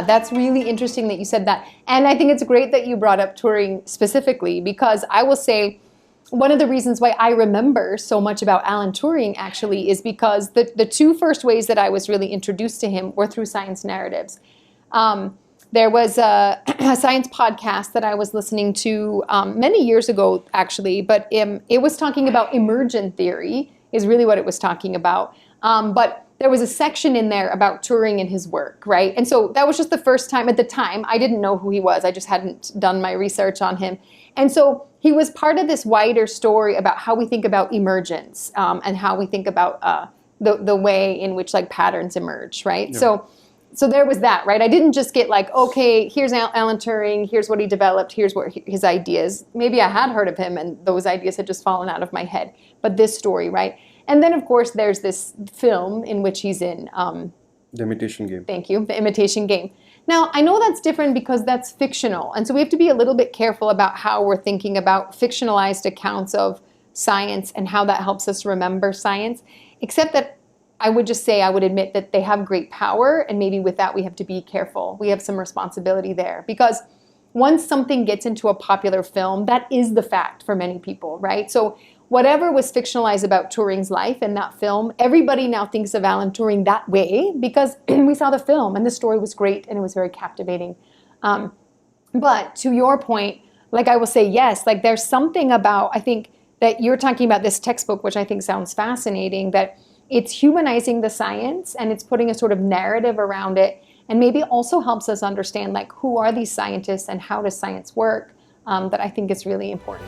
That's really interesting that you said that. And I think it's great that you brought up Turing specifically, because I will say one of the reasons why I remember so much about Alan Turing actually is because the two first ways that I was really introduced to him were through science narratives. There was a science podcast that I was listening to many years ago, actually, but it was talking about emergent theory is really what it was talking about. But there was a section in there about Turing and his work, right? And so that was just the first time. At the time, I didn't know who he was. I just hadn't done my research on him. And so he was part of this wider story about how we think about emergence and how we think about the way in which like patterns emerge, right? Yeah. So there was that, right? I didn't just get like, okay, here's Alan Turing, here's what he developed, here's what his ideas. Maybe I had heard of him and those ideas had just fallen out of my head. But this story, right? And then, of course, there's this film in which he's in... The Imitation Game. Thank you, The Imitation Game. Now, I know that's different because that's fictional. And so we have to be a little bit careful about how we're thinking about fictionalized accounts of science and how that helps us remember science. Except that I would just say, I would admit that they have great power. And maybe with that, we have to be careful. We have some responsibility there. Because once something gets into a popular film, that is the fact for many people, right? So whatever was fictionalized about Turing's life in that film, everybody now thinks of Alan Turing that way because we saw the film and the story was great and it was very captivating. But to your point, like I will say, yes, like there's something about, I think that you're talking about this textbook, which I think sounds fascinating, that it's humanizing the science and it's putting a sort of narrative around it and maybe also helps us understand like who are these scientists and how does science work, that I think is really important.